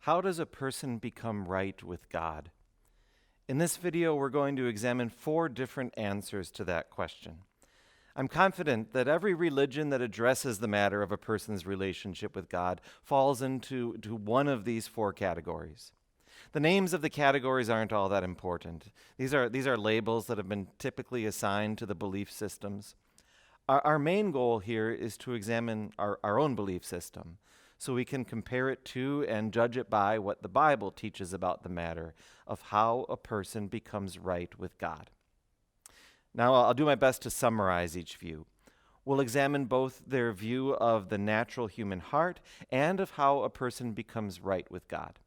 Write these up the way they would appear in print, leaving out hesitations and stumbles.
How does a person become right with God? In this video, we're going to examine 4 different answers to that question. I'm confident that every religion that addresses the matter of a person's relationship with God falls into one of these 4 categories. The names of the categories aren't all that important. These are labels that have been typically assigned to the belief systems. Our main goal here is to examine our own belief system so we can compare it to and judge it by what the Bible teaches about the matter of how a person becomes right with God. Now, I'll do my best to summarize each view. We'll examine both their view of the natural human heart and of how a person becomes right with God.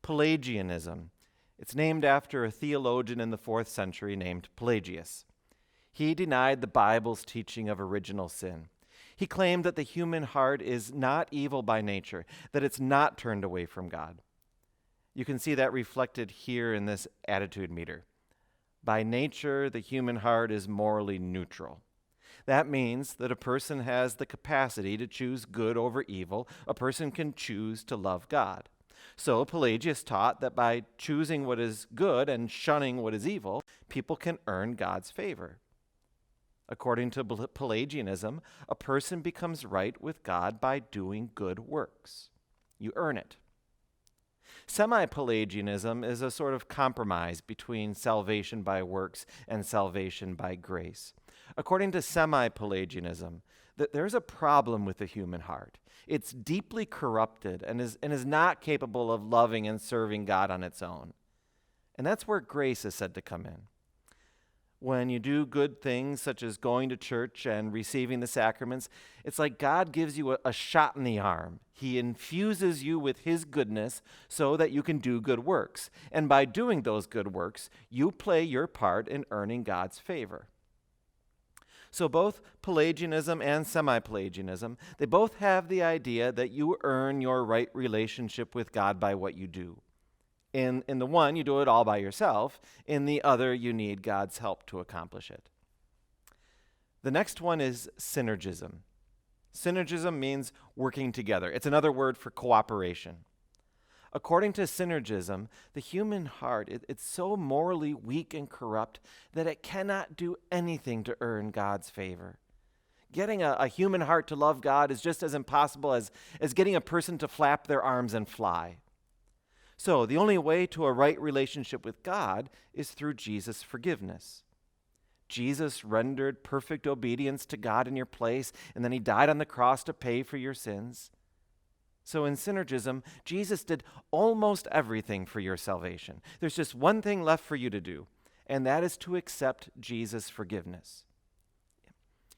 Pelagianism. It's named after a theologian in the 4th century named Pelagius. He denied the Bible's teaching of original sin. He claimed that the human heart is not evil by nature, that it's not turned away from God. You can see that reflected here in this attitude meter. By nature, the human heart is morally neutral. That means that a person has the capacity to choose good over evil. A person can choose to love God. So Pelagius taught that by choosing what is good and shunning what is evil, people can earn God's favor. According to Pelagianism, a person becomes right with God by doing good works. You earn it. Semi-Pelagianism is a sort of compromise between salvation by works and salvation by grace. According to Semi-Pelagianism, there's a problem with the human heart. It's deeply corrupted and is not capable of loving and serving God on its own. And that's where grace is said to come in. When you do good things such as going to church and receiving the sacraments, it's like God gives you a shot in the arm. He infuses you with His goodness so that you can do good works. And by doing those good works, you play your part in earning God's favor. So both Pelagianism and Semi-Pelagianism, they both have the idea that you earn your right relationship with God by what you do. In the one, you do it all by yourself. In the other, you need God's help to accomplish it. The next one is Synergism. Synergism means working together. It's another word for cooperation. According to Synergism, the human heart, it's so morally weak and corrupt that it cannot do anything to earn God's favor. Getting a human heart to love God is just as impossible as getting a person to flap their arms and fly. So the only way to a right relationship with God is through Jesus' forgiveness. Jesus rendered perfect obedience to God in your place, and then He died on the cross to pay for your sins. So in Synergism, Jesus did almost everything for your salvation. There's just one thing left for you to do, and that is to accept Jesus' forgiveness.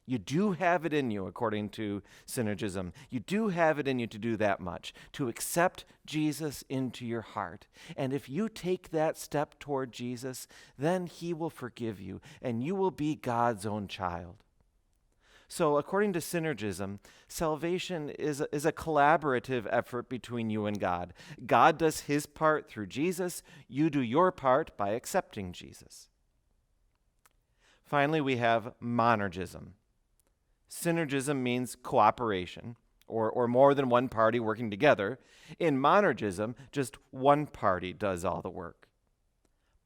You do have it in you, according to Synergism. You do have it in you to do that much, to accept Jesus into your heart. And if you take that step toward Jesus, then He will forgive you, and you will be God's own child. So according to Synergism, salvation is a collaborative effort between you and God. God does His part through Jesus. You do your part by accepting Jesus. Finally, we have Monergism. Synergism means cooperation, or more than one party working together. In Monergism, just one party does all the work.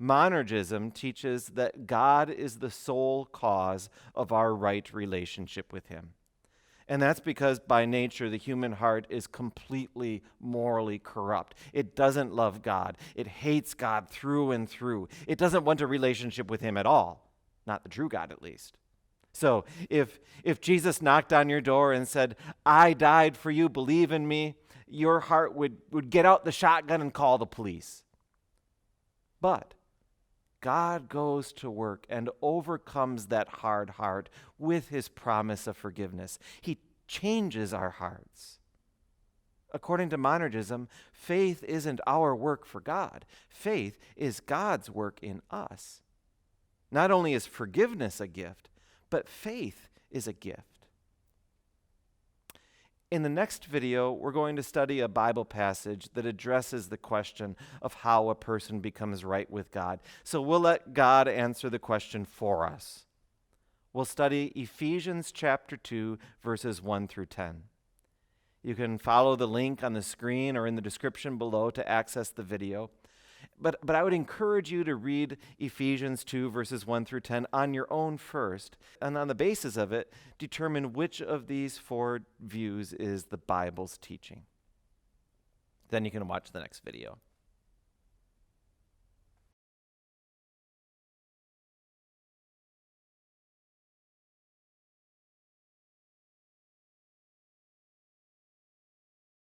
Monergism teaches that God is the sole cause of our right relationship with Him. And that's because by nature, the human heart is completely morally corrupt. It doesn't love God. It hates God through and through. It doesn't want a relationship with Him at all, not the true God at least. So if Jesus knocked on your door and said, "I died for you, believe in me," your heart would get out the shotgun and call the police. But God goes to work and overcomes that hard heart with His promise of forgiveness. He changes our hearts. According to Monergism, faith isn't our work for God. Faith is God's work in us. Not only is forgiveness a gift, but faith is a gift. In the next video, we're going to study a Bible passage that addresses the question of how a person becomes right with God. So we'll let God answer the question for us. We'll study Ephesians chapter 2, verses 1 through 10. You can follow the link on the screen or in the description below to access the video. But I would encourage you to read Ephesians 2, verses 1 through 10 on your own first, and on the basis of it, determine which of these four views is the Bible's teaching. Then you can watch the next video.